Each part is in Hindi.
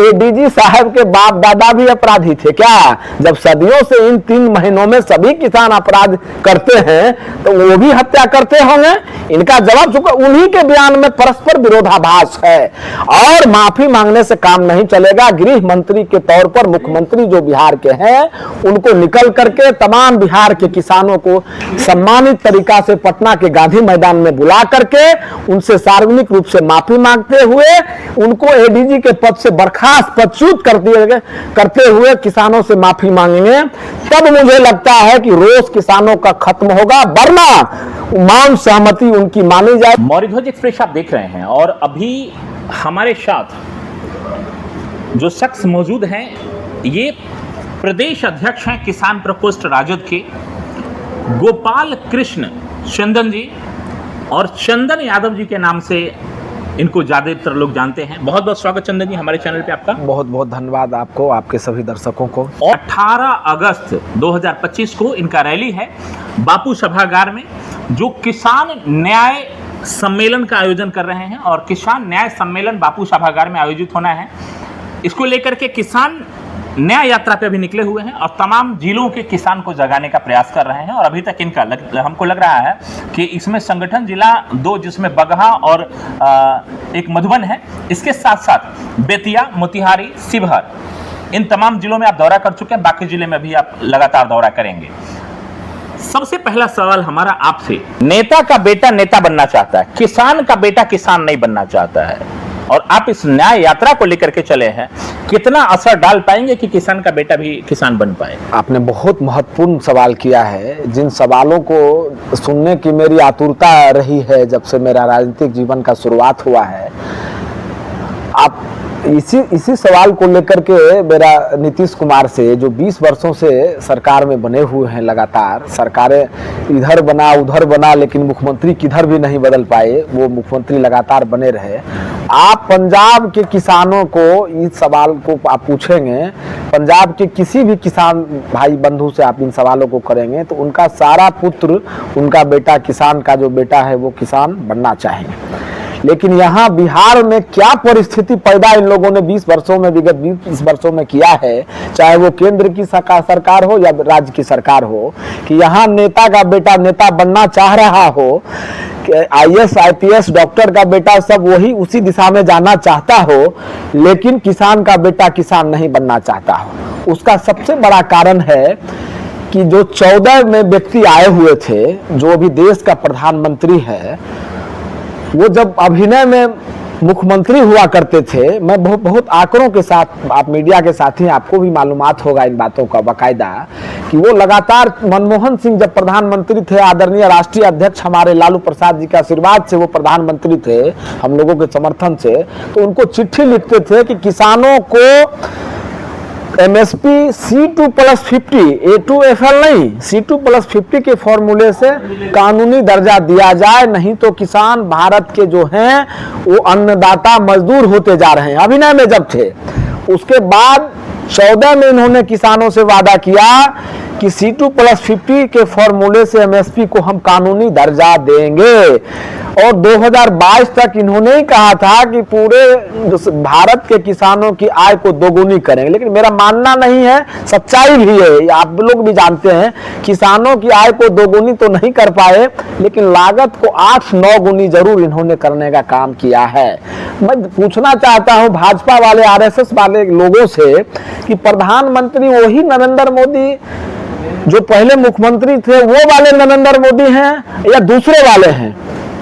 एडीजी साहब के बाप दादा भी अपराधी थे क्या? जब सदियों से इन 3 महीनों में सभी किसान अपराध करते हैं तो वो भी हत्या करते होंगे। इनका जवाब चुका, उन्हीं के बयान में परस्पर विरोधाभास है और माफी मांगने से काम नहीं चलेगा। गृह मंत्री के तौर पर मुख्यमंत्री जो बिहार के हैं उनको निकल करके तमाम बिहार के किसानों को सम्मानित तरीका से पटना के गांधी मैदान में बुला करके उनसे सार्वजनिक रूप से माफी मांगते हुए उनको एडीजी के पद से बर्खास्त पदच्युत करते हुए किसानों से माफी मांगेंगे, तब मुझे लगता है कि रोष किसानों का खत्म होगा, वरना मौन सहमति उनकी मानी जाए। मौर्यध्वज एक्सप्रेस आप देख रहे हैं और अभी हमारे साथ जो शख्स मौजूद हैं ये प्रदेश अध्यक्ष हैं किसान प्रकोष्ठ राजद के गोपाल कृष्ण चंदन जी, और चंदन यादव जी के नाम से इनको ज्यादातर लोग जानते हैं। बहुत बहुत स्वागत चंदन जी हमारे चैनल पे आपका। बहुत बहुत धन्यवाद आपको, आपके सभी दर्शकों को। 18 अगस्त 2025 को इनका रैली है बापू सभागार में, जो किसान न्याय सम्मेलन का आयोजन कर रहे हैं और किसान न्याय सम्मेलन बापू सभागार में आयोजित होना है। इसको लेकर के किसान न्याय यात्रा पे भी निकले हुए हैं और तमाम जिलों के किसान को जगाने का प्रयास कर रहे हैं। और अभी तक इनका हमको लग रहा है कि इसमें संगठन जिला 2 जिसमें बगहा और एक मधुबन है, इसके साथ साथ बेतिया, मोतिहारी, शिवहर, इन तमाम जिलों में आप दौरा कर चुके हैं, बाकी जिले में भी आप लगातार दौरा करेंगे। सबसे पहला सवाल हमारा आपसे, नेता का बेटा नेता बनना चाहता है, किसान का बेटा किसान नहीं बनना चाहता है और आप इस न्याय यात्रा को लेकर के चले हैं, कितना असर डाल पाएंगे कि किसान का बेटा भी किसान बन पाए? आपने बहुत महत्वपूर्ण सवाल किया है, जिन सवालों को सुनने की मेरी आतुरता रही है जब से मेरा राजनीतिक जीवन का शुरुआत हुआ है। आप इसी सवाल को लेकर के मेरा नीतीश कुमार से, जो 20 वर्षों से सरकार में बने हुए हैं, लगातार सरकारें इधर बना उधर बना लेकिन मुख्यमंत्री किधर भी नहीं बदल पाए, वो मुख्यमंत्री लगातार बने रहे। आप पंजाब के किसानों को इस सवाल को आप पूछेंगे, पंजाब के किसी भी किसान भाई बंधु से आप इन सवालों को करेंगे तो उनका सारा पुत्र, उनका बेटा, किसान का जो बेटा है वो किसान बनना चाहिए। लेकिन यहाँ बिहार में क्या परिस्थिति पैदा इन लोगों ने 20 वर्षों में, विगत 20 वर्षों में किया है, चाहे वो केंद्र की सरकार हो या राज्य की सरकार हो, कि यहाँ नेता का बेटा नेता बनना चाह रहा हो, IAS IPS डॉक्टर का बेटा सब वही उसी दिशा में जाना चाहता हो, लेकिन किसान का बेटा किसान नहीं बनना चाहता हो। उसका सबसे बड़ा कारण है कि जो 14 में व्यक्ति आए हुए थे, जो अभी देश का प्रधानमंत्री है, वो जब अभिनय में मुख्यमंत्री हुआ करते थे, मैं बहुत आंकड़ों के साथ, आप मीडिया के साथी आपको भी मालूमात होगा इन बातों का बाकायदा, कि वो लगातार मनमोहन सिंह जब प्रधानमंत्री थे, आदरणीय राष्ट्रीय अध्यक्ष हमारे लालू प्रसाद जी के आशीर्वाद से वो प्रधानमंत्री थे, हम लोगों के समर्थन से, तो उनको चिट्ठी लिखते थे कि किसानों को MSP C2+50, A2FL नहीं, C2+50 के फॉर्मूले से कानूनी दर्जा दिया जाए, नहीं तो किसान भारत के जो हैं वो अन्नदाता मजदूर होते जा रहे हैं। अभिनय में जब थे, उसके बाद 14 में इन्होंने किसानों से वादा किया कि C2+50 के फॉर्मूले से MSP को हम कानूनी दर्जा देंगे, और 2022 तक इन्होंने ही कहा था कि पूरे भारत के किसानों की आय को दोगुनी करेंगे। लेकिन मेरा मानना नहीं है, सच्चाई भी है, आप लोग भी जानते हैं, किसानों की आय को दोगुनी तो नहीं कर पाए, लेकिन लागत को 8-9 गुनी जरूर इन्होंने करने का काम किया है। मैं पूछना चाहता हूं भाजपा वाले, RSS वाले लोगों से कि प्रधानमंत्री वही नरेंद्र मोदी जो पहले मुख्यमंत्री थे, वो वाले नरेंद्र मोदी हैं या दूसरे वाले हैं?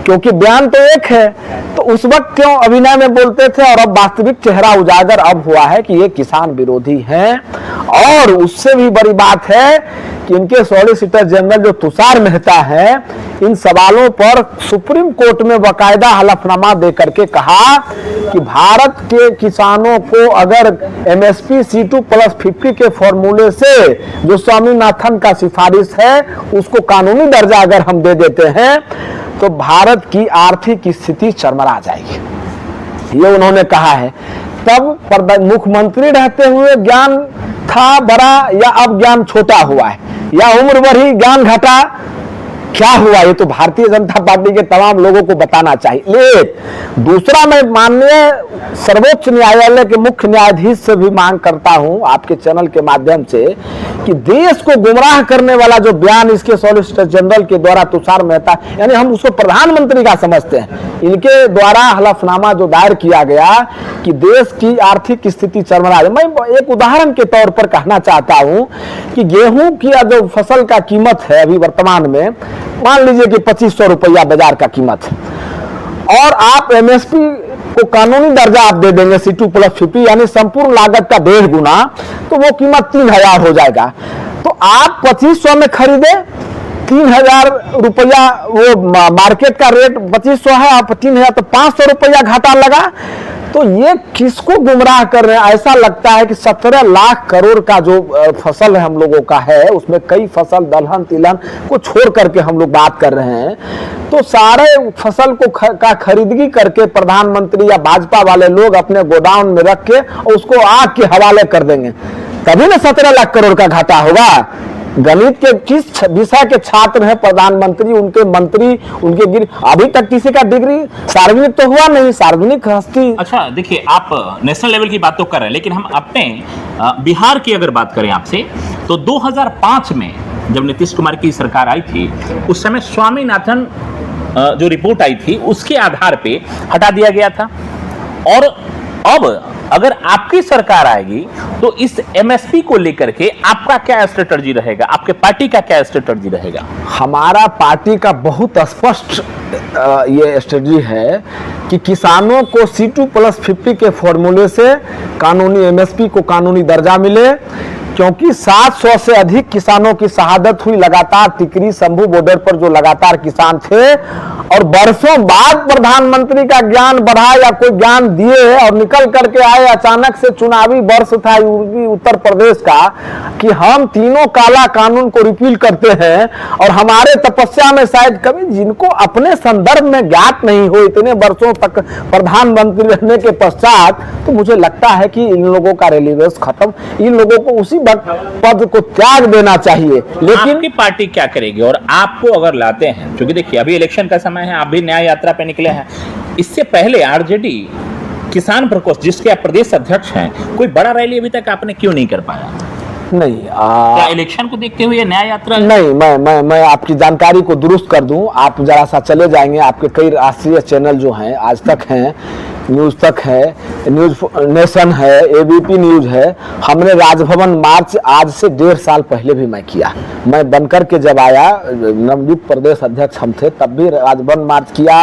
क्योंकि बयान तो एक है, तो उस वक्त क्यों अभिनय में बोलते थे और अब वास्तविक चेहरा उजागर अब हुआ है कि ये किसान विरोधी हैं। और उससे भी बड़ी बात है कि इनके सॉलिसिटर जनरल जो तुषार मेहता है, इन सवालों पर सुप्रीम कोर्ट में बाकायदा हलफनामा दे करके कहा कि भारत के किसानों को अगर MSP C2+50 के फॉर्मूले से जो स्वामीनाथन का सिफारिश है उसको कानूनी दर्जा अगर हम दे देते हैं तो भारत की आर्थिक स्थिति चरमरा जाएगी, ये उन्होंने कहा है। तब मुख्यमंत्री रहते हुए ज्ञान था बड़ा या अब ज्ञान छोटा हुआ है, या उम्र बढ़ी ज्ञान घटा, क्या हुआ ये तो भारतीय जनता पार्टी के तमाम लोगों को बताना चाहिए। एक दूसरा, मैं माननीय सर्वोच्च न्यायालय के मुख्य न्यायाधीश से भी मांग करता हूं आपके चैनल के माध्यम से कि देश को गुमराह करने वाला जो बयान इसके सॉलिसिटर जनरल के द्वारा तुषार मेहता, यानी हम उसको प्रधानमंत्री का समझते हैं, इनके द्वारा हलफनामा जो दायर किया गया कि देश की आर्थिक स्थिति चरमरा। मैं एक उदाहरण के तौर पर कहना चाहता हूं कि गेहूं की जो फसल का कीमत है अभी वर्तमान में, मान लीजिए कि 2500 रुपया बाजार का कीमत है और आप एमएसपी को कानूनी दर्जा आप दे देंगे C2+50 यानी संपूर्ण लागत का 1.5 गुना, तो वो कीमत 3000 हो जाएगा। तो आप 2500 में खरीदे, 3000 रुपया वो मार्केट का रेट 2500 है, आप 3000 तो 500 रुपया घाटा लगा। तो ये किसको गुमराह कर रहे हैं? ऐसा लगता है कि 17 लाख करोड़ का जो फसल है हम लोगों का है, उसमें कई फसल दलहन तिलहन को छोड़ करके हम लोग बात कर रहे हैं। तो सारे फसल को का खरीदगी करके प्रधानमंत्री या भाजपा वाले लोग अपने गोडाउन में रख के और उसको आग के हवाले कर देंगे, तभी ना 17 लाख करोड़ का घाटा होगा। गणित के किस विषय के छात्र हैं प्रधानमंत्री, उनके मंत्री, उनके गिर, अभी तक किसी का डिग्री सार्वजनिक तो हुआ नहीं, सार्वजनिक हस्ती। अच्छा देखिए, आप नेशनल लेवल की बात तो कर रहे हैं, लेकिन हम अपने बिहार की अगर बात करें आपसे, तो 2005 में जब नीतीश कुमार की सरकार आई थी, उस समय स्वामीनाथन जो रिपोर्ट आई थी उसके आधार पे हटा दिया गया था। और अब अगर आपकी सरकार आएगी तो इस एमएसपी को लेकर के आपका क्या स्ट्रेटजी रहेगा, आपके पार्टी का क्या स्ट्रेटजी रहेगा? हमारा पार्टी का बहुत स्पष्ट ये स्ट्रेटजी है कि किसानों को C2+50 के फॉर्मूले से कानूनी एमएसपी को कानूनी दर्जा मिले, क्योंकि 700 से अधिक किसानों की शहादत हुई लगातार टिकरी शंभू बॉर्डर पर जो लगातार किसान थे, और बरसों बाद प्रधानमंत्री का ज्ञान बढ़ा या कोई ज्ञान दिए और निकल करके आए, अचानक से चुनावी वर्ष था यूपी उत्तर प्रदेश का, कि हम तीनों काला कानून को रिपील करते हैं। और हमारे तपस्या में शायद कभी जिनको अपने संदर्भ में ज्ञात नहीं हो इतने वर्षों तक प्रधानमंत्री रहने के पश्चात, तो मुझे लगता है कि इन लोगों का रेलिवेंस खत्म, इन लोगों को उसी पद को त्याग देना चाहिए। लेकिन आपकी पार्टी क्या करेगी? और आपको अगर लाते हैं, क्योंकि देखिए अभी इलेक्शन का समय है, आप भी न्याय यात्रा पे निकले हैं, इससे पहले आरजेडी किसान प्रकोष्ठ जिसके आप प्रदेश अध्यक्ष हैं, कोई बड़ा रैली अभी तक आपने क्यों नहीं कर पाया? नहीं, क्या इलेक्शन को देखते हुए न्याय यात्रा? नहीं, मैं आपकी जानकारी को दुरुस्त कर दूं। आप जरा सा चले जाएंगे, आपके कई राष्ट्रीय चैनल जो हैं, आज तक हैं, न्यूज तक है, न्यूज नेशन है, एबीपी न्यूज है, हमने राजभवन मार्च आज से 1.5 साल पहले भी मैं किया। मैं बनकर के जब आया, नवनियुक्त प्रदेश अध्यक्ष हम थे, तब भी राजभवन मार्च किया,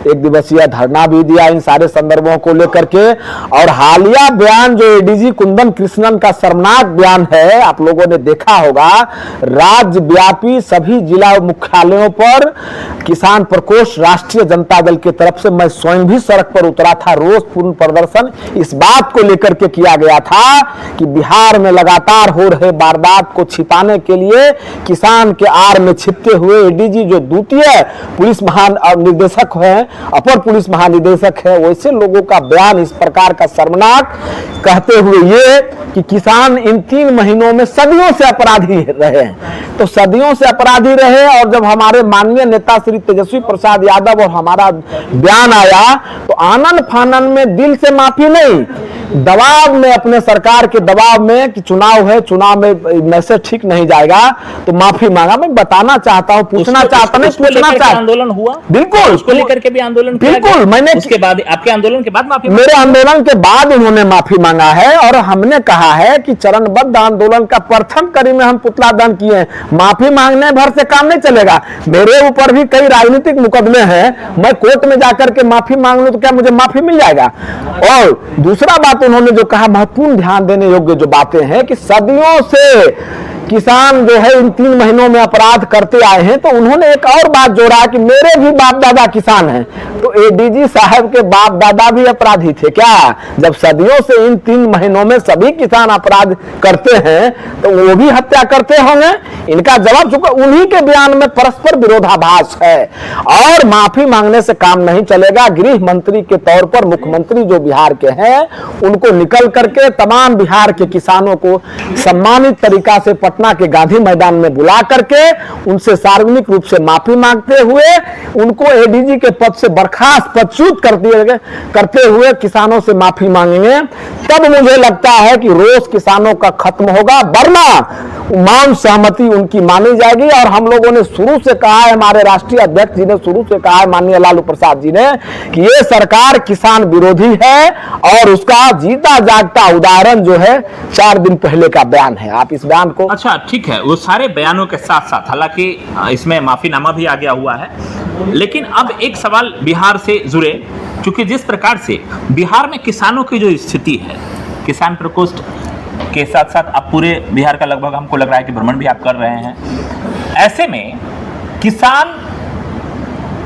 1 दिवसीय धरना भी दिया इन सारे संदर्भों को लेकर के। और हालिया बयान जो एडीजी कुंदन कृष्णन का शर्मनाक बयान है, आप लोगों ने देखा होगा, राज्यव्यापी सभी जिला मुख्यालयों पर किसान प्रकोष्ठ राष्ट्रीय जनता दल की तरफ से मैं स्वयं भी सड़क पर उतरा था, रोषपूर्ण प्रदर्शन इस बात को लेकर के किया गया था कि बिहार में लगातार हो रहे वारदात को छिपाने के लिए किसान के आड़ में छिपते हुए एडीजी जो द्वितीय पुलिस महानिदेशक है, अपर पुलिस महानिदेशक है, वैसे लोगों का बयान इस प्रकार का शर्मनाक कहते हुए ये कि किसान इन 3 महीनों में सदियों से अपराधी रहे हैं। तो सदियों से अपराधी रहे, और जब हमारे माननीय नेता श्री तेजस्वी प्रसाद यादव और हमारा बयान आया, तो आनन फानन में दिल से माफी नहीं, दबाव में, अपने सरकार के दबाव में कि चुनाव है, चुनाव में मैसेज ठीक नहीं जाएगा, तो माफी मांगा। मैं बताना चाहता हूँ, पूछना चाहता नहीं, पूछना चाहता। आंदोलन हुआ बिल्कुल, उसको लेकर के भी आंदोलन किया बिल्कुल गया। मैंने उसके बाद आपके आंदोलन के बाद माफी, मेरे आंदोलन के बाद उन्होंने माफी मांगा है, और हमने कहा है कि चरणबद्ध आंदोलन का प्रथम कड़ी में हम पुतला दहन किए हैं। माफी मांगने भर से काम नहीं चलेगा। मेरे ऊपर भी कई राजनीतिक मुकदमे हैं, मैं कोर्ट में जाकर के माफी मांग लूं तो क्या मुझे माफी मिल जाएगा? और दूसरा बात उन्होंने जो कहा, महत्वपूर्ण ध्यान देने योग्य जो बातें हैं कि सदियों से किसान जो है इन 3 महीनों में अपराध करते आए हैं, तो उन्होंने एक और बात जोड़ा कि मेरे भी बाप दादा किसान हैं। तो एडीजी साहब के बाप दादा भी अपराधी थे क्या? जब सदियों से इन 3 महीनों में सभी किसान अपराध करते हैं, तो वो भी हत्या करते होंगे? इनका जवाब चुका, उन्हीं के बयान में परस्पर विरोधाभास है, और माफी मांगने से काम नहीं चलेगा। गृह मंत्री के तौर पर मुख्यमंत्री जो बिहार के हैं, उनको निकल करके तमाम बिहार के किसानों को सम्मानित तरीका से पटना पटना के गांधी मैदान में बुला करके उनसे सार्वजनिक रूप से माफी मांगते हुए उनको एडीजी के पद से बर्खास्त पदच्युत करते हुए किसानों से माफी मांगेंगे, तब मुझे लगता है कि रोष किसानों का खत्म होगा, वरना मौन सहमति उनकी मानी जाएगी। और हम लोगों ने शुरू से कहा है, हमारे राष्ट्रीय अध्यक्ष जी ने शुरू से कहा है, माननीय लालू प्रसाद जी ने, कि ये सरकार किसान विरोधी है और उसका जीता जागता उदाहरण जो है 4 दिन पहले का बयान है। आप इस बयान को अच्छा ठीक है, वो सारे बयानों के साथ साथ हालांकि इसमें माफीनामा भी आ गया हुआ है, लेकिन अब एक सवाल बिहार से जुड़े, क्योंकि जिस प्रकार से बिहार में किसानों की जो स्थिति है, किसान प्रकोष्ठ के साथ साथ आप पूरे बिहार का लगभग हमको लग रहा है कि भ्रमण भी आप कर रहे हैं, ऐसे में किसान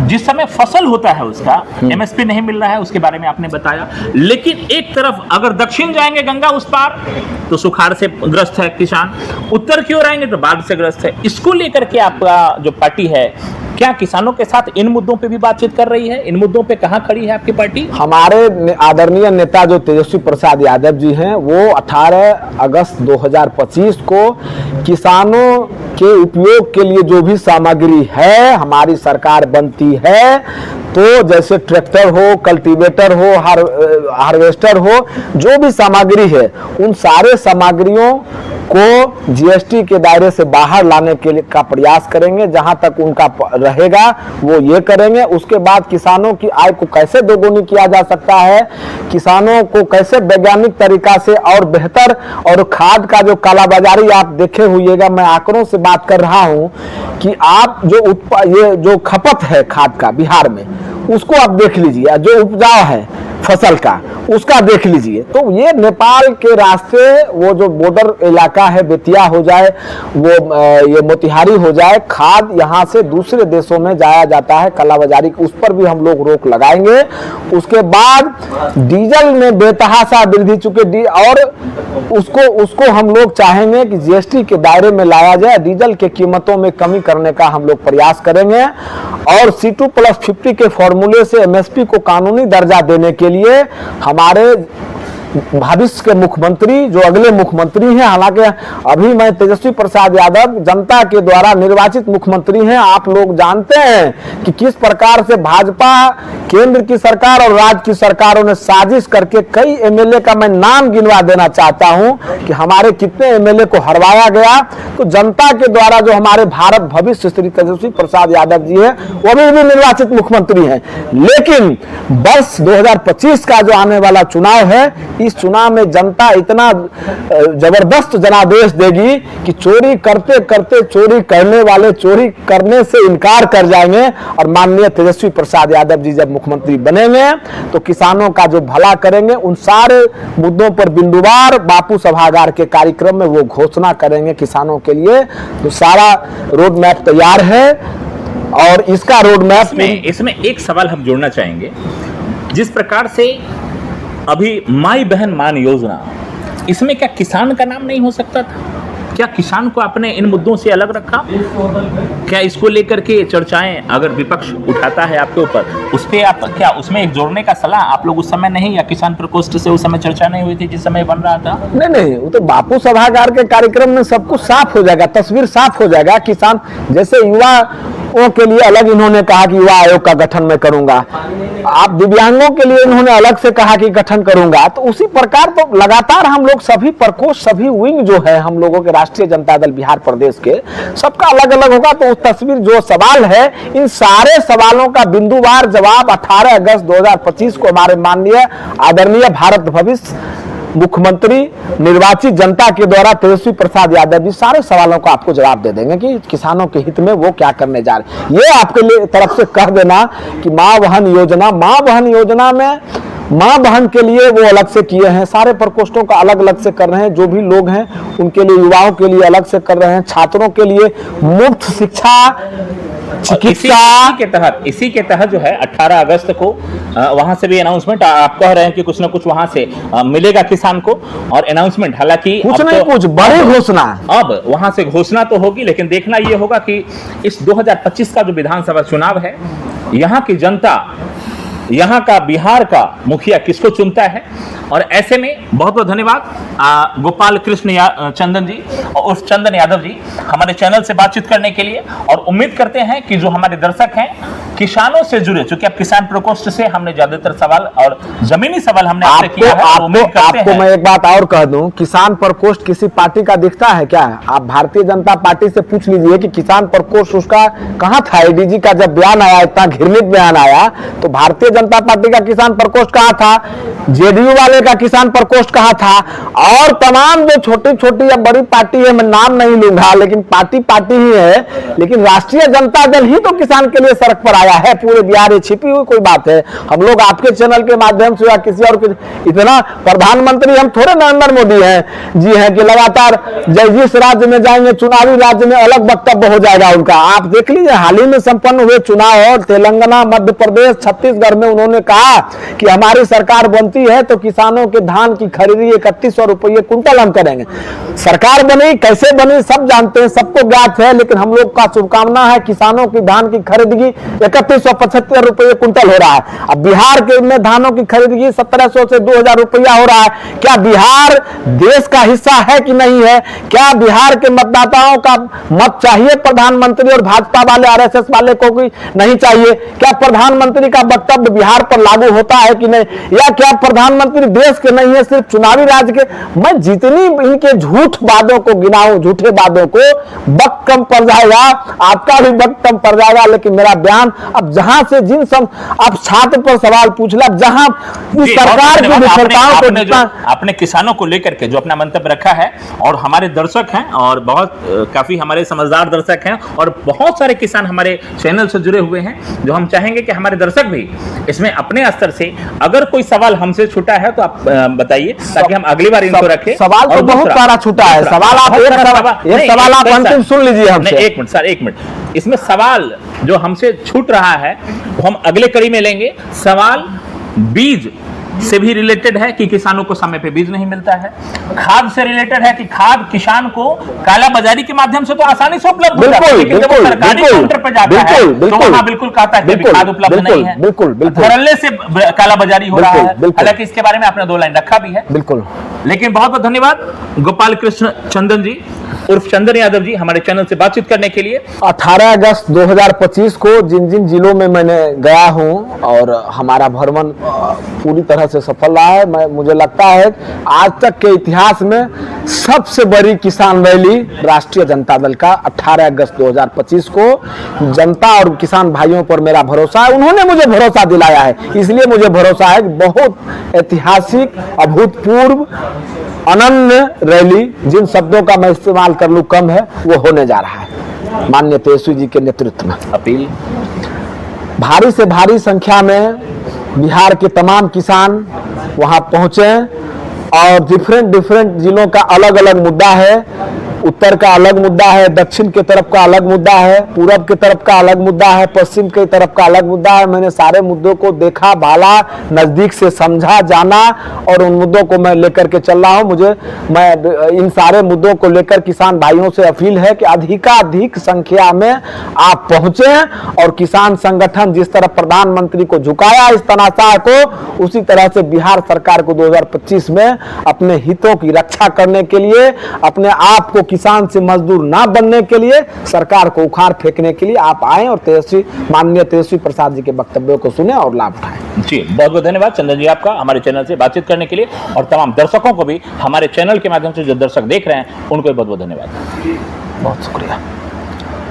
जिस समय फसल होता है उसका एमएसपी नहीं मिल रहा है, उसके बारे में आपने बताया, लेकिन एक तरफ अगर दक्षिण जाएंगे गंगा उस पार तो सुखाड़ से ग्रस्त है किसान, उत्तर की ओर आएंगे तो बाढ़ से ग्रस्त है। इसको लेकर के आपका जो पार्टी है, क्या किसानों के साथ इन मुद्दों पे भी बातचीत कर रही है? इन मुद्दों पे कहां खड़ी है आपकी पार्टी? हमारे आदरणीय नेता जो तेजस्वी प्रसाद यादव जी हैं, वो 18 अगस्त 2025 को किसानों के उपयोग के लिए जो भी सामग्री है हमारी सरकार बनती है, तो जैसे ट्रैक्टर हो, कल्टीवेटर हो, हार्वेस्टर हो, जो भी सामग्री है, उन सारे सामग्रियों को जीएसटी के दायरे से बाहर लाने के लिए का प्रयास करेंगे। जहां तक उनका रहेगा वो ये करेंगे। उसके बाद किसानों की आय को कैसे दोगुनी किया जा सकता है, किसानों को कैसे वैज्ञानिक तरीका से और बेहतर, और खाद का जो कालाबाजारी आप देखे हुएगा, मैं आंकड़ों से बात कर रहा हूं कि आप ये जो खपत है खाद का बिहार में, उसको आप देख लीजिए, जो उपजाऊ है फसल का उसका देख लीजिए, तो ये नेपाल के रास्ते वो जो बॉर्डर इलाका है, बेतिया हो जाए, वो ये मोतिहारी हो जाए, खाद यहाँ से दूसरे देशों में जाया जाता है कालाबाजारी, उस पर भी हम लोग रोक लगाएंगे। उसके बाद डीजल में बेतहाशा वृद्धि चुके और उसको हम लोग चाहेंगे कि जीएसटी के दायरे में लाया जाए, डीजल के कीमतों में कमी करने का हम लोग प्रयास करेंगे, और C2+50 के फॉर्मूले से एमएसपी को कानूनी दर्जा देने के लिए हमारे भविष्य के मुख्यमंत्री, जो अगले मुख्यमंत्री हैं, हालांकि अभी मैं तेजस्वी प्रसाद यादव जनता के द्वारा निर्वाचित मुख्यमंत्री हैं, आप लोग जानते हैं कि किस प्रकार से भाजपा केंद्र की सरकार और राज्य की सरकारों ने साजिश करके कई एमएलए का मैं नाम गिनवा देना चाहता हूं कि हमारे कितने एमएलए को हरवाया गया। तो जनता के द्वारा जो हमारे भारत भविष्य श्री तेजस्वी प्रसाद यादव जी हैं, वो भी निर्वाचित मुख्यमंत्री हैं, लेकिन वर्ष 2025 का जो आने वाला चुनाव है, इस चुनाव में जनता इतना जबरदस्त जनादेश देगी कि चोरी करते करते चोरी करने वाले चोरी करने से इनकार कर जाएंगे, और माननीय तेजस्वी प्रसाद यादव जी जब मुख्यमंत्री बनेंगे तो किसानों का जो भला करेंगे, उन सारे मुद्दों पर बिंदुवार बापू सभागार के कार्यक्रम में वो घोषणा करेंगे किसानों के लिए। तो सारा रोड मैप तैयार है, और इसका रोड मैप इसमें एक सवाल हम जोड़ना चाहेंगे। जिस प्रकार से अभी माई बहन मान योजना, इसमें क्या किसान का नाम नहीं हो सकता था? क्या किसान को आपने इन मुद्दों से अलग रखा? क्या इसको लेकर के चर्चाएं अगर विपक्ष उठाता है आपके ऊपर, उस पे आप क्या उसमें एक जोड़ने का सलाह आप लोग उस समय नहीं, या किसान प्रकोष्ठ से उस समय चर्चा नहीं हुई थी जिस समय बन रहा था? नहीं, वो तो बापू सभागार के कार्यक्रम में सब कुछ साफ हो जाएगा, तस्वीर साफ हो जाएगा। किसान जैसे युवाओं के लिए अलग इन्होंने कहा कि युवा आयोग का गठन मैं करूंगा, आप दिव्यांगों के लिए इन्होंने अलग से कहा कि गठन करूंगा, तो उसी प्रकार तो लगातार हम लोग सभी प्रकोष्ठ, सभी विंग जो है हम लोगों के राष्ट्रीय जनता दल बिहार प्रदेश के, सबका अलग अलग होगा। तो उस तस्वीर जो सवाल है, इन सारे सवालों का बिंदुवार जवाब 18 अगस्त 2025 को हमारे माननीय आदरणीय भारत भविष्य मुख्यमंत्री निर्वाचित जनता के द्वारा तेजस्वी प्रसाद यादव जी सारे सवालों का आपको जवाब दे देंगे कि किसानों के हित में वो क्या करने जा रहे हैं। ये आपके लिए तरफ से कह देना कि मां बहन योजना में मां बहन के लिए वो अलग से किए हैं, सारे प्रकोष्ठों का अलग अलग से कर रहे हैं, जो भी लोग हैं उनके लिए, युवाओं के लिए अलग से कर रहे हैं, छात्रों के लिए मुफ्त शिक्षा, चिकित्सा। इसी के तहत जो है 18 अगस्त को वहां से भी अनाउंसमेंट आप कह रहे हैं कि कुछ ना कुछ वहां से मिलेगा किसान को, और अनाउंसमेंट हालांकि कुछ नहीं, कुछ बड़ी घोषणा अब वहां से घोषणा तो होगी, लेकिन देखना यह होगा कि इस 2025 का जो विधानसभा चुनाव है, यहाँ की जनता यहाँ का बिहार का मुखिया किसको चुनता है। और ऐसे में बहुत बहुत धन्यवाद गोपाल कृष्ण चंदन जी और उस चंदन यादव जी हमारे चैनल से बातचीत करने के लिए। और उम्मीद करते हैं कि जो हमारे दर्शक हैं किसानों से जुड़े, चूंकि अब किसान प्रकोष्ठ से हमने ज्यादातर सवाल और जमीनी सवाल हमने आपसे किया है, और उम्मीद करते आपको हैं। मैं एक बात और कह दूं, किसान प्रकोष्ठ किसी पार्टी का दिखता है क्या? आप भारतीय जनता पार्टी से पूछ लीजिए कि किसान प्रकोष्ठ उसका कहां था। एडीजी का जब बयान आया, इतना घृणित बयान आया, तो भारतीय जनता पार्टी का किसान प्रकोष्ठ कहां था, जेडीयू वाले का किसान प्रकोष्ठ कहां था, और तमाम जो छोटी छोटी या बड़ी पार्टी है, मैं नाम नहीं लूंगा, लेकिन पार्टी पार्टी ही है, लेकिन राष्ट्रीय जनता दल ही तो किसान के लिए सड़क पर आया है पूरे बिहार। ये छिपी हुई कोई बात है? हम लोग आपके चैनल के माध्यम से या किसी और के, इतना प्रधानमंत्री हम थोड़े नरेंद्र मोदी हैं जी हैं कि लगातार जिस राज्य में जाएंगे चुनावी राज्य में अलग वक्तव्य हो जाएगा उनका। आप देख लीजिए हाल ही में संपन्न हुए चुनाव और तेलंगाना, मध्य प्रदेश, छत्तीसगढ़ में उन्होंने कहा कि हमारी सरकार बनती है तो किसानों के धान की खरीदी 3100 रुपये कुंटल हम करेंगे। सरकार बनी, कैसे बनी सब जानते हैं, सबको ज्ञात है, लेकिन हम लोग का शुभकामना है किसानों की धान की खरीदी 3175 रुपये कुंटल हो रहा है। अब बिहार के में धानों की खरीदी 1700 से 2000 रुपया हो रहा है। क्या बिहार देश का हिस्सा है कि नहीं है? क्या बिहार के मतदाताओं का मत चाहिए प्रधानमंत्री और भाजपा वाले आरएसएस वाले को भी नहीं चाहिए? क्या प्रधानमंत्री का वक्तव्य बिहार पर लागू होता है कि नहीं? या क्या प्रधानमंत्री देश के नहीं है, सिर्फ चुनावी राज्य के? मैं जितनी इनके झूठ वादों को गिनाऊं, झूठे वादों को, वक्त कम पड़ जाएगा, आपका भी वक्त कम पड़ जाएगा, लेकिन मेरा बयान अब जहां से जिन सब आप छात्र पर सवाल पूछ ले, जहां इस सरकार की विफलताओं को आपने किसानों को लेकर के जो अपना मंतव्य रखा है, और हमारे दर्शक हैं और बहुत काफी हमारे समझदार दर्शक हैं, और बहुत सारे किसान हमारे चैनल से जुड़े हुए हैं, जो हम चाहेंगे कि हमारे दर्शक भी इसमें अपने स्तर से अगर कोई सवाल हमसे छूटा है तो आप बताइए, ताकि हम अगली बार इनको रखें। सवाल तो बहुत सारा छूटा है। सवाल आप एक सवाल आप अंतिम सुन लीजिए हमसे। एक मिनट सर, एक मिनट। इसमें सवाल जो हमसे छूट रहा है वो हम अगले कड़ी में लेंगे। सवाल बीज से भी रिलेटेड है कि किसानों को समय पे बीज नहीं मिलता है। खाद से रिलेटेड है कि खाद किसान को काला बाजारी के माध्यम से तो आसानी से उपलब्ध हो जाता है, लेकिन जब वो सरकारी काउंटर पर जाता है तो वहां बिल्कुल कहता है कि खाद उपलब्ध नहीं है। धड़ल्ले से काला बाजारी हो रहा है। हालांकि इसके बारे में आपने 2 लाइन रखा भी है। बिल्कुल, लेकिन बहुत बहुत धन्यवाद गोपाल कृष्ण चंदन जी उर्फ चंदन यादव जी हमारे चैनल से बातचीत करने के लिए। 18 अगस्त 2025 को जिन जिन जिलों में मैंने गया हूं और हमारा भ्रमण पूरी तरह से सफल रहा है, मुझे लगता है आज तक के इतिहास में सबसे बड़ी किसान रैली राष्ट्रीय जनता दल का 18 अगस्त 2025 को। जनता और किसान भाइयों पर मेरा भरोसा है, उन्होंने मुझे भरोसा दिलाया है, इसलिए मुझे भरोसा है कि बहुत ऐतिहासिक, अभूतपूर्व, अनन्य रैली, जिन शब्दों का मैं इस्तेमाल कर लूं कम है, वो होने जा रहा है। माननीय तेजस्वी जी के नेतृत्व में अपील, भारी से भारी संख्या में बिहार के तमाम किसान वहां पहुंचे और डिफरेंट जिलों का अलग अलग मुद्दा है। उत्तर का अलग मुद्दा है, दक्षिण के तरफ का अलग मुद्दा है, पूरब के तरफ का अलग मुद्दा है, पश्चिम के तरफ का अलग मुद्दा है। मैंने सारे मुद्दों को देखा, भाला, नजदीक से समझा, जाना, और उन मुद्दों को मैं लेकर के चल रहा हूं। मैं इन सारे मुद्दों को लेकर किसान भाइयों से अपील है कि अधिकाधिक संख्या में आप पहुंचे और किसान संगठन जिस तरह प्रधानमंत्री को झुकाया इस तनाशाह को, उसी तरह से बिहार सरकार को 2025 में अपने हितों की रक्षा करने के लिए, अपने आप को किसान से मजदूर ना बनने के लिए, सरकार को उखाड़ फेंकने के लिए आप आए और माननीय तेजस्वी प्रसाद जी के वक्तव्यों को सुने और लाभ उठाएं। जी बहुत बहुत धन्यवाद चंदन जी आपका हमारे चैनल से बातचीत करने के लिए, और तमाम दर्शकों को भी हमारे चैनल के माध्यम से जो दर्शक देख रहे हैं उनको भी बहुत बहुत धन्यवाद। बहुत शुक्रिया।